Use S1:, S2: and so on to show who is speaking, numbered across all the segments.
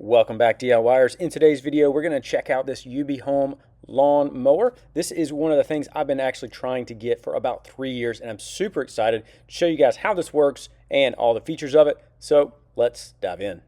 S1: Welcome back, DIYers. In today's video, we're going to check out this UBHome Lawnmower. This is one of the things I've been actually trying to get for about 3 years, and I'm super excited to show you guys how this works and all the features of it. So let's dive in.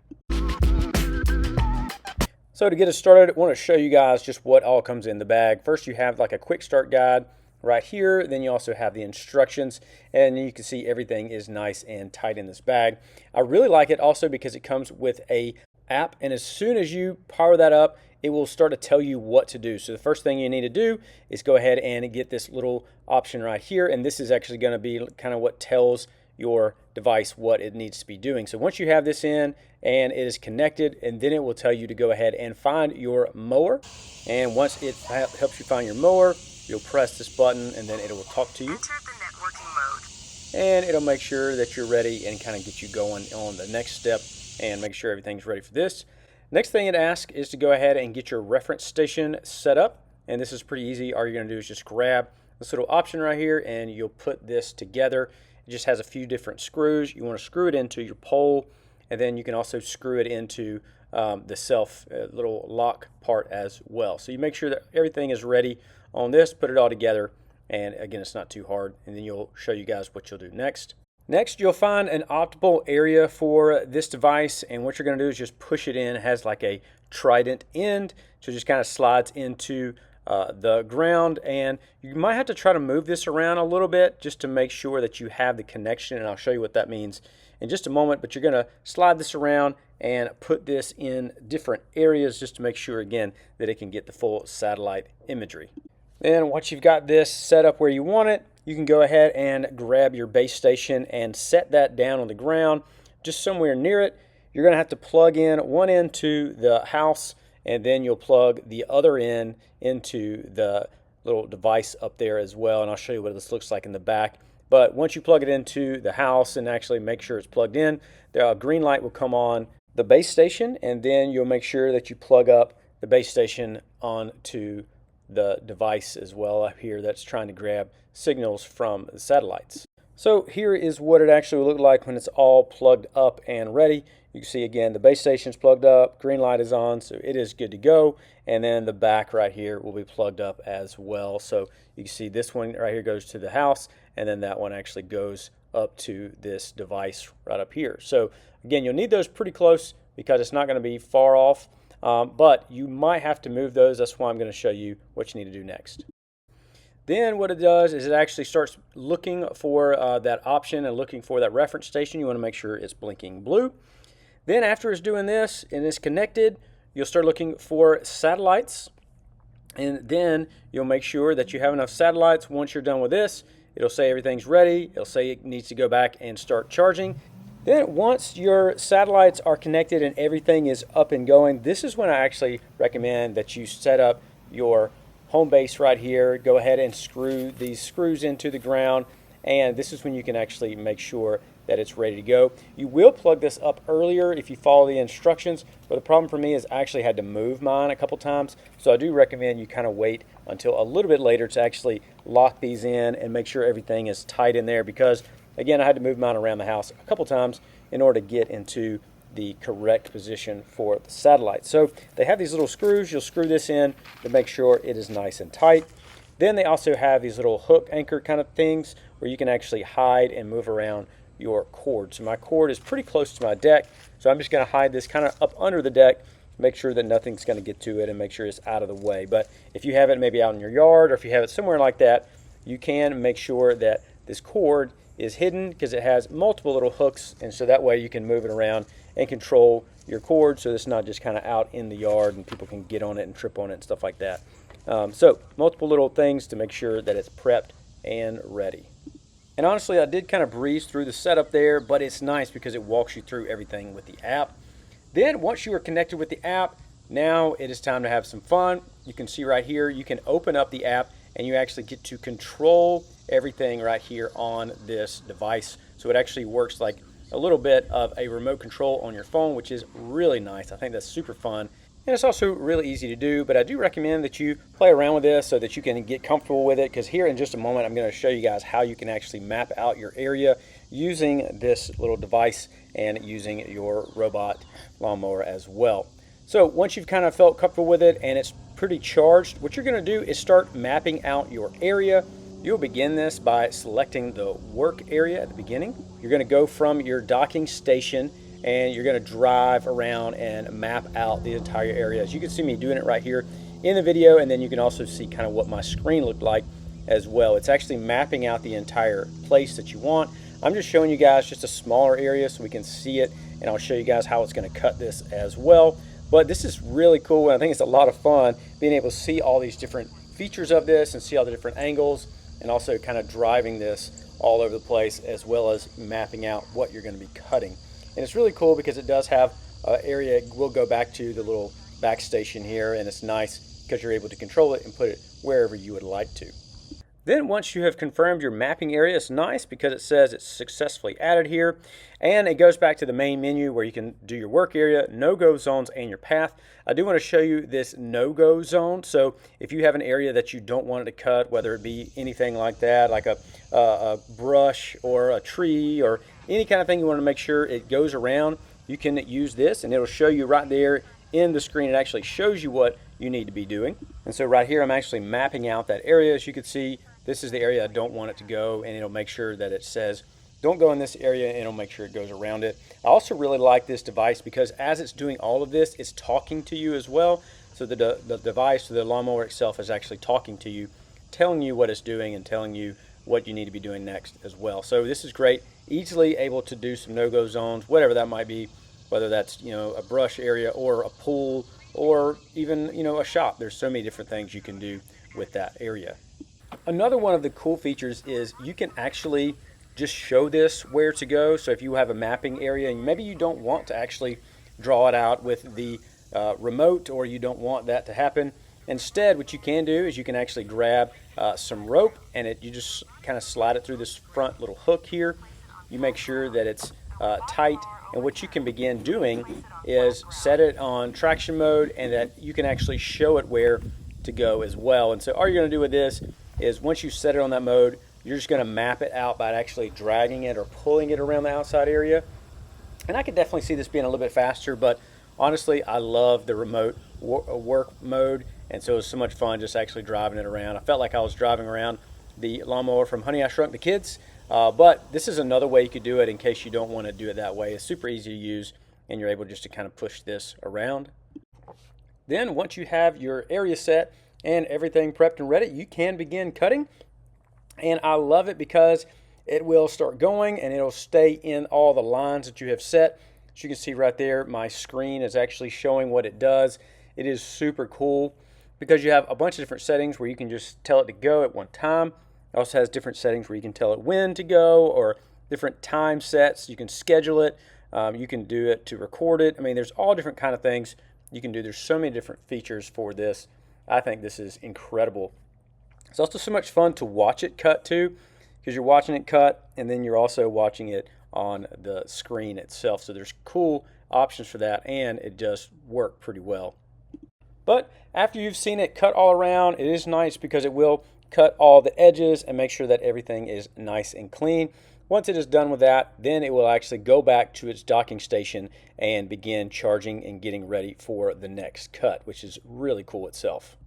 S1: So to get us started, I want to show you guys just what all comes in the bag. First, you have like a quick start guide right here. Then you also have the instructions, and you can see everything is nice and tight in this bag. I really like it also because it comes with a app, and as soon as you power that up, it will start to tell you what to do. So the first thing you need to do is go ahead and get this little option right here, and this is actually going to be kind of what tells your device what it needs to be doing. So once you have this in and it is connected, and then it will tell you to go ahead and find your mower, and once it helps you find your mower, you'll press this button and then it will talk to you.
S2: Enter the networking mode.
S1: And it'll make sure that you're ready and kind of get you going on the next step and make sure everything's ready for this. Next thing it asks is to go ahead and get your reference station set up, and this is pretty easy. All you're going to do is just grab this little option right here and you'll put this together. It just has a few different screws. You want to screw it into your pole, and then you can also screw it into the self little lock part as well. So you make sure that everything is ready on this, put it all together, and again, it's not too hard, and then you'll show you guys what you'll do next. Next, you'll find an optimal area for this device, and what you're going to do is just push it in. It has like a trident end, so it just kind of slides into the ground, and you might have to try to move this around a little bit just to make sure that you have the connection, and I'll show you what that means in just a moment. But you're going to slide this around and put this in different areas just to make sure, again, that it can get the full satellite imagery. Then once you've got this set up where you want it, you can go ahead and grab your base station and set that down on the ground just somewhere near it. You're going to have to plug in one end to the house, and then you'll plug the other end into the little device up there as well, and I'll show you what this looks like in the back. But once you plug it into the house and actually make sure it's plugged in, the green light will come on the base station, and then you'll make sure that you plug up the base station onto the device as well up here that's trying to grab signals from the satellites. So here is what it actually will look like when it's all plugged up and ready. You can see again the base station is plugged up, green light is on, so it is good to go, and then the back right here will be plugged up as well. So you can see this one right here goes to the house, and then that one actually goes up to this device right up here. So again, you'll need those pretty close because it's not going to be far off. But you might have to move those. That's why I'm going to show you what you need to do next. Then what it does is it actually starts looking for that option and looking for that reference station. You want to make sure it's blinking blue. Then after it's doing this and it's connected, you'll start looking for satellites, and then you'll make sure that you have enough satellites. Once you're done with this, it'll say everything's ready. It'll say it needs to go back and start charging. Then once your satellites are connected and everything is up and going, this is when I actually recommend that you set up your home base right here. Go ahead and screw these screws into the ground, and this is when you can actually make sure that it's ready to go. You will plug this up earlier if you follow the instructions, but the problem for me is I actually had to move mine a couple times, so I do recommend you kind of wait until a little bit later to actually lock these in and make sure everything is tight in there, because again, I had to move mine around the house a couple times in order to get into the correct position for the satellite. So they have these little screws. You'll screw this in to make sure it is nice and tight. Then they also have these little hook anchor kind of things where you can actually hide and move around your cord. So my cord is pretty close to my deck, so I'm just going to hide this kind of up under the deck, make sure that nothing's going to get to it and make sure it's out of the way. But if you have it maybe out in your yard, or if you have it somewhere like that, you can make sure that this cord is hidden because it has multiple little hooks, and so that way you can move it around and control your cord so it's not just kind of out in the yard and people can get on it and trip on it and stuff like that. So multiple little things to make sure that it's prepped and ready. And honestly, I did kind of breeze through the setup there, but it's nice because it walks you through everything with the app. Then once you are connected with the app, now it is time to have some fun. You can see right here, you can open up the app and you actually get to control everything right here on this device. So it actually works like a little bit of a remote control on your phone, which is really nice. I think that's super fun. And it's also really easy to do, but I do recommend that you play around with this so that you can get comfortable with it, because here in just a moment I'm going to show you guys how you can actually map out your area using this little device and using your robot lawnmower as well. So once you've kind of felt comfortable with it and it's pretty charged, what you're going to do is start mapping out your area. You'll begin this by selecting the work area at the beginning. You're going to go from your docking station and you're going to drive around and map out the entire area. As you can see me doing it right here in the video, and then you can also see kind of what my screen looked like as well. It's actually mapping out the entire place that you want. I'm just showing you guys just a smaller area so we can see it, and I'll show you guys how it's going to cut this as well. But this is really cool, and I think it's a lot of fun being able to see all these different features of this and see all the different angles, and also kind of driving this all over the place, as well as mapping out what you're going to be cutting. And it's really cool because it does have an area. We'll go back to the little back station here, and it's nice because you're able to control it and put it wherever you would like to. Then once you have confirmed your mapping area, it's nice because it says it's successfully added here, and it goes back to the main menu where you can do your work area, no-go zones, and your path. I do want to show you this no-go zone. So if you have an area that you don't want it to cut, whether it be anything like that, like a brush or a tree or any kind of thing you want to make sure it goes around, you can use this and it'll show you right there in the screen. It actually shows you what you need to be doing. And so right here I'm actually mapping out that area. As you can see, this is the area I don't want it to go, and it'll make sure that it says don't go in this area, and it'll make sure it goes around it. I also really like this device because as it's doing all of this, it's talking to you as well. So the device, the lawnmower itself, is actually talking to you, telling you what it's doing and telling you what you need to be doing next as well. So this is great, easily able to do some no-go zones, whatever that might be, whether that's a brush area or a pool or even a shop. There's so many different things you can do with that area. Another one of the cool features is you can actually just show this where to go. So if you have a mapping area and maybe you don't want to actually draw it out with the remote, or you don't want that to happen, instead what you can do is you can actually grab some rope, and you just kind of slide it through this front little hook here. You make sure that it's tight, and what you can begin doing is set it on traction mode, and that you can actually show it where to go as well. And so all you're going to do with this is once you set it on that mode, you're just going to map it out by actually dragging it or pulling it around the outside area. And I could definitely see this being a little bit faster, but honestly, I love the remote work mode, and so it was so much fun just actually driving it around. I felt like I was driving around the lawnmower from Honey, I Shrunk the Kids, but this is another way you could do it in case you don't want to do it that way. It's super easy to use, and you're able just to kind of push this around. Then once you have your area set and everything prepped and ready, you can begin cutting. And I love it because it will start going and it'll stay in all the lines that you have set. As you can see right there, my screen is actually showing what it does. It is super cool because you have a bunch of different settings where you can just tell it to go at one time. It also has different settings where you can tell it when to go, or different time sets. You can schedule it. You can do it to record it. I mean, there's all different kind of things you can do. There's so many different features for this. I think this is incredible. It's also so much fun to watch it cut too, because you're watching it cut and then you're also watching it on the screen itself. So there's cool options for that, and it does work pretty well. But after you've seen it cut all around, it is nice because it will cut all the edges and make sure that everything is nice and clean. Once it is done with that, then it will actually go back to its docking station and begin charging and getting ready for the next cut, which is really cool itself.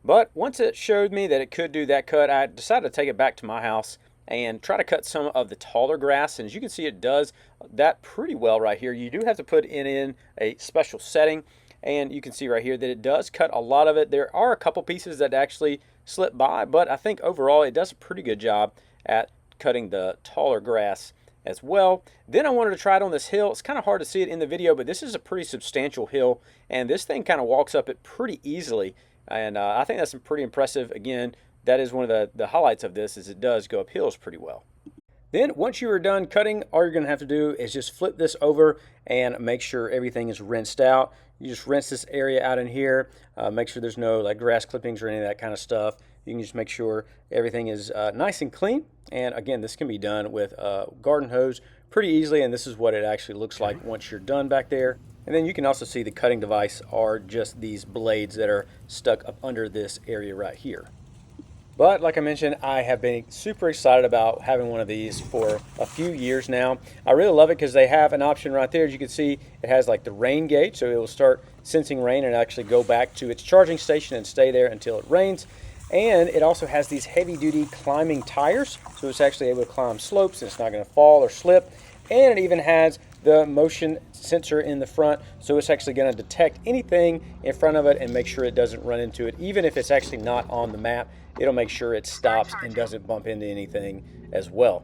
S1: But once it showed me that it could do that cut, I decided to take it back to my house and try to cut some of the taller grass. And as you can see, it does that pretty well right here. You do have to put it in a special setting, and you can see right here that it does cut a lot of it. There are a couple pieces that actually slip by, but I think overall it does a pretty good job at cutting the taller grass as well. Then I wanted to try it on this hill. It's kind of hard to see it in the video, but this is a pretty substantial hill, and this thing kind of walks up it pretty easily. And I think that's pretty impressive. Again, that is one of the highlights of this, is it does go up hills pretty well. Then once you are done cutting, all you're going to have to do is just flip this over and make sure everything is rinsed out. You just rinse this area out in here, make sure there's no like grass clippings or any of that kind of stuff. You can just make sure everything is nice and clean. And again, this can be done with a garden hose pretty easily, and this is what it actually looks like once you're done back there. And then you can also see the cutting device are just these blades that are stuck up under this area right here. But like I mentioned, I have been super excited about having one of these for a few years now. I really love it because they have an option right there. As you can see, it has like the rain gauge, so it will start sensing rain and actually go back to its charging station and stay there until it rains. And it also has these heavy duty climbing tires, so it's actually able to climb slopes and it's not going to fall or slip. And it even has the motion sensor in the front, so it's actually going to detect anything in front of it and make sure it doesn't run into it. Even if it's actually not on the map, it'll make sure it stops and doesn't bump into anything as well.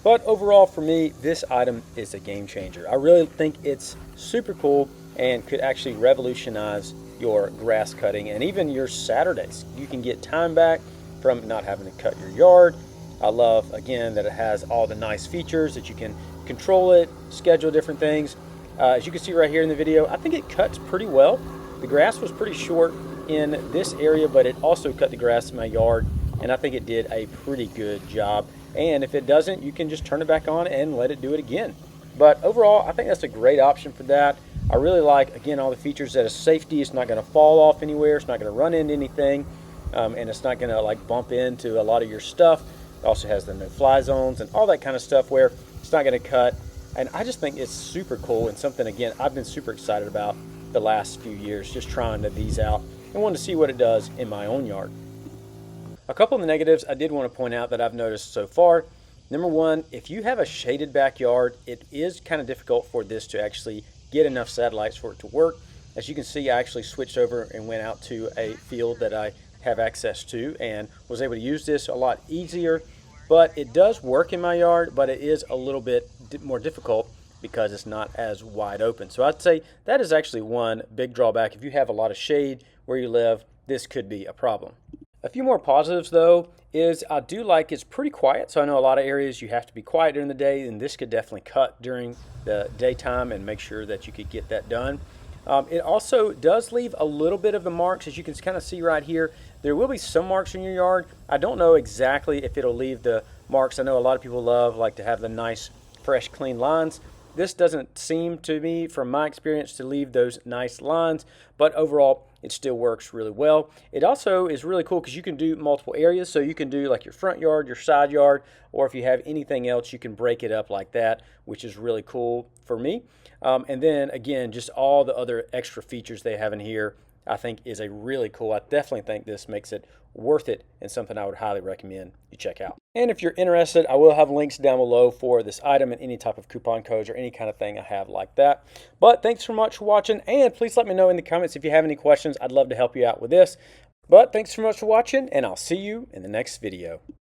S1: But overall, for me, this item is a game changer. I really think it's super cool and could actually revolutionize your grass cutting and even your Saturdays. You can get time back from not having to cut your yard. I love, again, that it has all the nice features that you can control it, schedule different things. As you can see right here in the video, I think it cuts pretty well. The grass was pretty short in this area, but it also cut the grass in my yard, and I think it did a pretty good job. And if it doesn't, you can just turn it back on and let it do it again. But overall, I think that's a great option for that. I really like, again, all the features that is safety. It's not going to fall off anywhere. It's not going to run into anything, and it's not going to like bump into a lot of your stuff. It also has the no-fly zones and all that kind of stuff where it's not going to cut. And I just think it's super cool and something, again, I've been super excited about the last few years, just trying these out and wanted to see what it does in my own yard. A couple of the negatives I did want to point out that I've noticed so far. Number one, if you have a shaded backyard, it is kind of difficult for this to actually get enough satellites for it to work. As you can see, I actually switched over and went out to a field that I have access to and was able to use this a lot easier. But it does work in my yard, but it is a little bit more difficult because it's not as wide open. So I'd say that is actually one big drawback. If you have a lot of shade where you live, this could be a problem. A few more positives though is I do like it's pretty quiet. So I know a lot of areas you have to be quiet during the day, and this could definitely cut during the daytime and make sure that you could get that done. It also does leave a little bit of the marks, as you can kind of see right here. There will be some marks in your yard. I don't know exactly if it'll leave the marks. I know a lot of people like to have the nice, fresh, clean lines. This doesn't seem to me, from my experience, to leave those nice lines, but overall, it still works really well. It also is really cool because you can do multiple areas. So you can do like your front yard, your side yard, or if you have anything else, you can break it up like that, which is really cool for me. And then again, just all the other extra features they have in here, I think is a really cool. I definitely think this makes it worth it and something I would highly recommend you check out. And if you're interested, I will have links down below for this item and any type of coupon codes or any kind of thing I have like that. But thanks so much for watching, and please let me know in the comments if you have any questions. I'd love to help you out with this. But thanks so much for watching, and I'll see you in the next video.